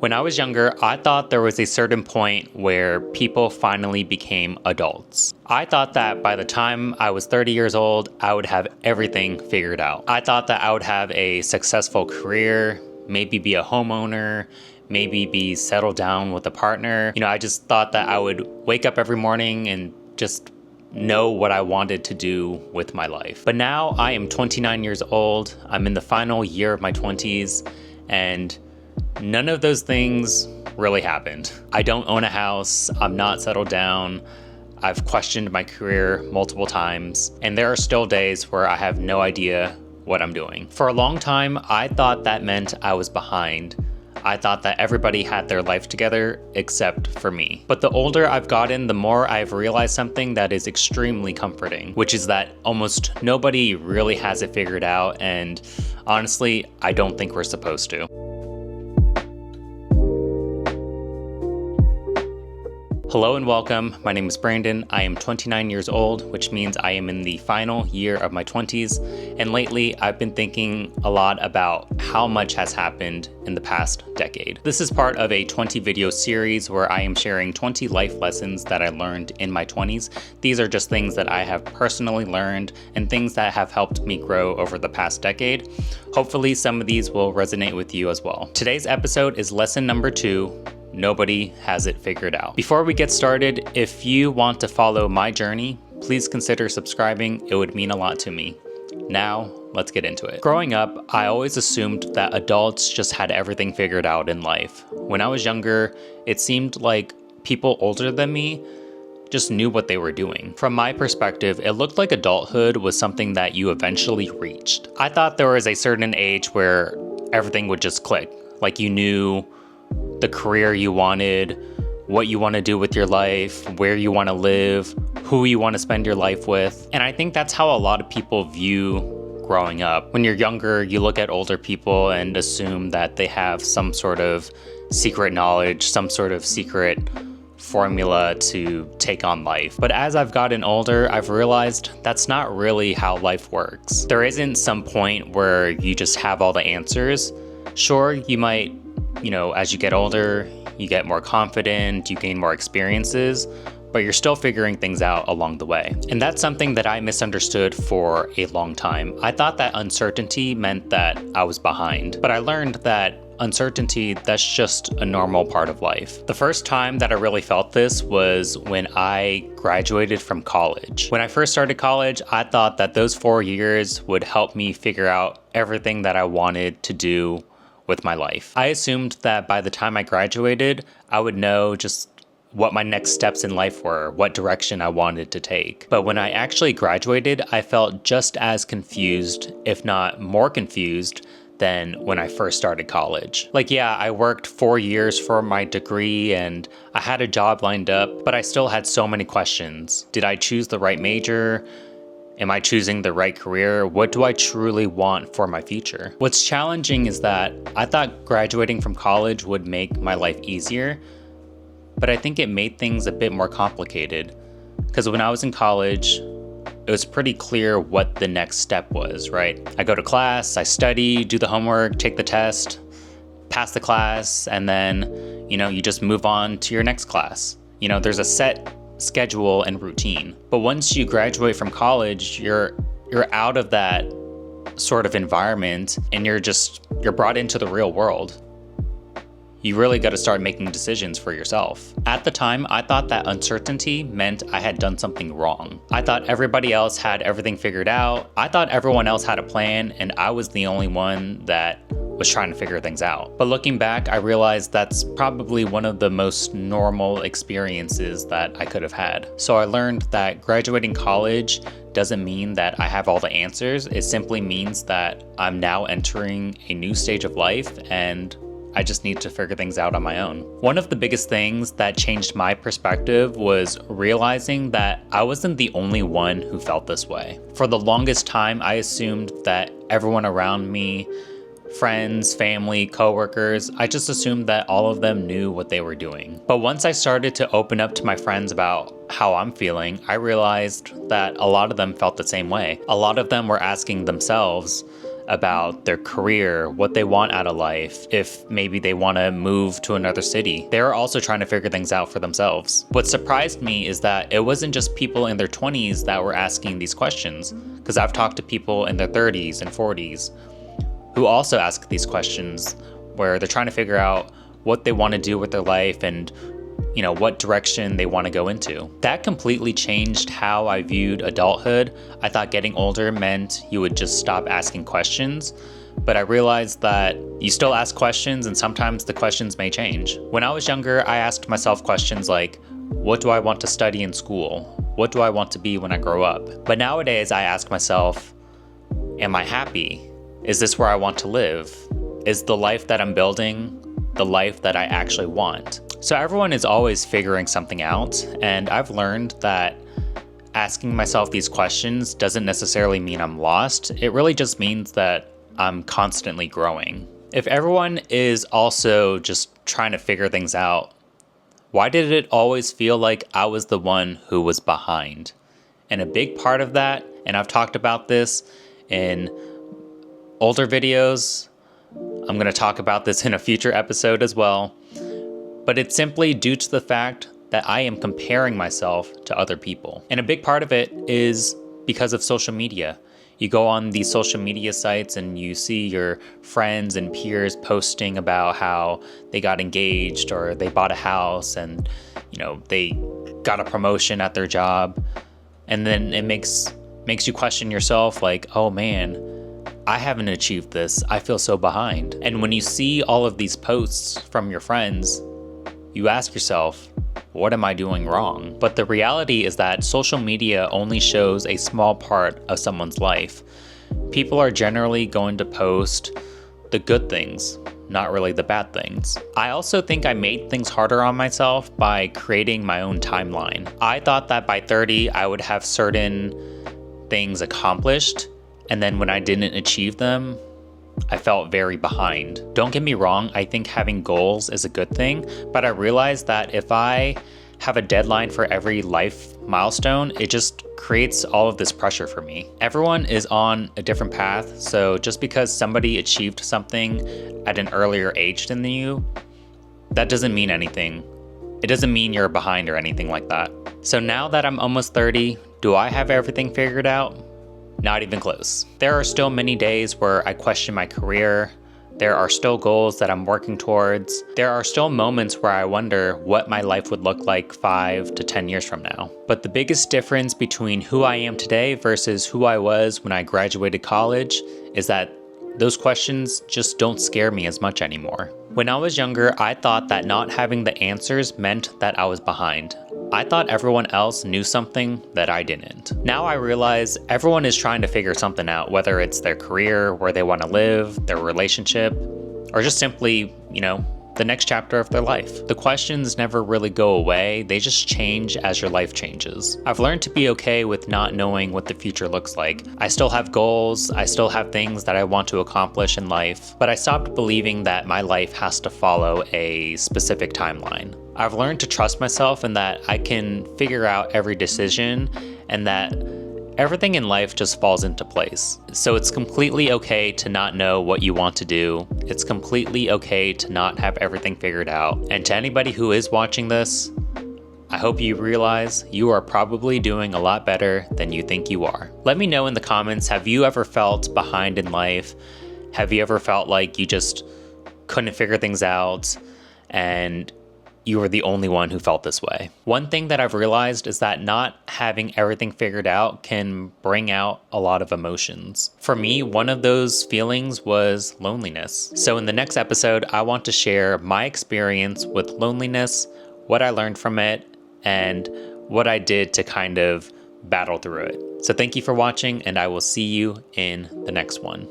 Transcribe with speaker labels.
Speaker 1: When I was younger, I thought there was a certain point where people finally became adults. I thought that by the time I was 30 years old, I would have everything figured out. I thought that I would have a successful career, maybe be a homeowner, maybe be settled down with a partner. I just thought that I would wake up every morning and just know what I wanted to do with my life. But now I am 29 years old. I'm in the final year of my 20s, and none of those things really happened. I don't own a house. I'm not settled down. I've questioned my career multiple times, and there are still days where I have no idea what I'm doing. For a long time, I thought that meant I was behind. I thought that everybody had their life together except for me. But the older I've gotten, the more I've realized something that is extremely comforting, which is that almost nobody really has it figured out, and honestly, I don't think we're supposed to. Hello and welcome. My name is Brandon. I am 29 years old, which means I am in the final year of my 20s. And lately, I've been thinking a lot about how much has happened in the past decade. This is part of a 20 video series where I am sharing 20 life lessons that I learned in my 20s. These are just things that I have personally learned and things that have helped me grow over the past decade. Hopefully, some of these will resonate with you as well. Today's episode is lesson number 2. Nobody has it figured out. Before we get started, if you want to follow my journey, please consider subscribing. It would mean a lot to me. Now, let's get into it. Growing up, I always assumed that adults just had everything figured out in life. When I was younger, it seemed like people older than me just knew what they were doing. From my perspective, it looked like adulthood was something that you eventually reached. I thought there was a certain age where everything would just click. Like you knew the career you wanted, what you want to do with your life, where you want to live, who you want to spend your life with. And I think that's how a lot of people view growing up. When you're younger, you look at older people and assume that they have some sort of secret knowledge, some sort of secret formula to take on life. But as I've gotten older, I've realized that's not really how life works. There isn't some point where you just have all the answers. Sure, you might as you get older, you get more confident, you gain more experiences, but you're still figuring things out along the way. And that's something that I misunderstood for a long time. I thought that uncertainty meant that I was behind, but I learned that uncertainty, that's just a normal part of life. The first time that I really felt this was when I graduated from college. When I first started college, I thought that those 4 years would help me figure out everything that I wanted to do with my life. I assumed that by the time I graduated, I would know just what my next steps in life were, what direction I wanted to take. But when I actually graduated, I felt just as confused, if not more confused, than when I first started college. I worked 4 years for my degree and I had a job lined up, but I still had so many questions. Did I choose the right major? Am I choosing the right career? What do I truly want for my future? What's challenging is that I thought graduating from college would make my life easier, but I think it made things a bit more complicated. Because when I was in college, it was pretty clear what the next step was, right? I go to class, I study, do the homework, take the test, pass the class, and then, you just move on to your next class. There's a set schedule and routine. But once you graduate from college, you're out of that sort of environment and you're brought into the real world. You really got to start making decisions for yourself. At the time, I thought that uncertainty meant I had done something wrong. I thought everybody else had everything figured out. I thought everyone else had a plan and I was the only one that was trying to figure things out. But looking back, I realized that's probably one of the most normal experiences that I could have had. So I learned that graduating college doesn't mean that I have all the answers. It simply means that I'm now entering a new stage of life and I just need to figure things out on my own. One of the biggest things that changed my perspective was realizing that I wasn't the only one who felt this way. For the longest time, I assumed that everyone around me, friends, family, coworkers, I just assumed that all of them knew what they were doing. But once I started to open up to my friends about how I'm feeling, I realized that a lot of them felt the same way. A lot of them were asking themselves, about their career, what they want out of life, if maybe they want to move to another city. They're also trying to figure things out for themselves. What surprised me is that it wasn't just people in their 20s that were asking these questions, because I've talked to people in their 30s and 40s who also ask these questions, where they're trying to figure out what they want to do with their life and what direction they want to go into. That completely changed how I viewed adulthood. I thought getting older meant you would just stop asking questions, but I realized that you still ask questions and sometimes the questions may change. When I was younger, I asked myself questions like, what do I want to study in school? What do I want to be when I grow up? But nowadays I ask myself, am I happy? Is this where I want to live? Is the life that I'm building the life that I actually want? So everyone is always figuring something out, and I've learned that asking myself these questions doesn't necessarily mean I'm lost. It really just means that I'm constantly growing. If everyone is also just trying to figure things out, why did it always feel like I was the one who was behind? And a big part of that, and I've talked about this in older videos, I'm going to talk about this in a future episode as well, but it's simply due to the fact that I am comparing myself to other people. And a big part of it is because of social media. You go on these social media sites and you see your friends and peers posting about how they got engaged or they bought a house and, they got a promotion at their job. And then it makes you question yourself like, oh man, I haven't achieved this. I feel so behind. And when you see all of these posts from your friends, you ask yourself, what am I doing wrong? But the reality is that social media only shows a small part of someone's life. People are generally going to post the good things, not really the bad things. I also think I made things harder on myself by creating my own timeline. I thought that by 30, I would have certain things accomplished, and then when I didn't achieve them, I felt very behind. Don't get me wrong, I think having goals is a good thing, but I realized that if I have a deadline for every life milestone, it just creates all of this pressure for me. Everyone is on a different path, so just because somebody achieved something at an earlier age than you, that doesn't mean anything. It doesn't mean you're behind or anything like that. So now that I'm almost 30, do I have everything figured out? Not even close. There are still many days where I question my career. There are still goals that I'm working towards. There are still moments where I wonder what my life would look like 5 to 10 years from now. But the biggest difference between who I am today versus who I was when I graduated college is that those questions just don't scare me as much anymore. When I was younger, I thought that not having the answers meant that I was behind. I thought everyone else knew something that I didn't. Now I realize everyone is trying to figure something out, whether it's their career, where they want to live, their relationship, or just simply, the next chapter of their life. The questions never really go away, they just change as your life changes. I've learned to be okay with not knowing what the future looks like. I still have goals, I still have things that I want to accomplish in life, but I stopped believing that my life has to follow a specific timeline. I've learned to trust myself and that I can figure out every decision and that everything in life just falls into place. So it's completely okay to not know what you want to do. It's completely okay to not have everything figured out. And to anybody who is watching this, I hope you realize you are probably doing a lot better than you think you are. Let me know in the comments, have you ever felt behind in life? Have you ever felt like you just couldn't figure things out and you were the only one who felt this way? One thing that I've realized is that not having everything figured out can bring out a lot of emotions. For me, one of those feelings was loneliness. So in the next episode, I want to share my experience with loneliness, what I learned from it, and what I did to kind of battle through it. So thank you for watching, and I will see you in the next one.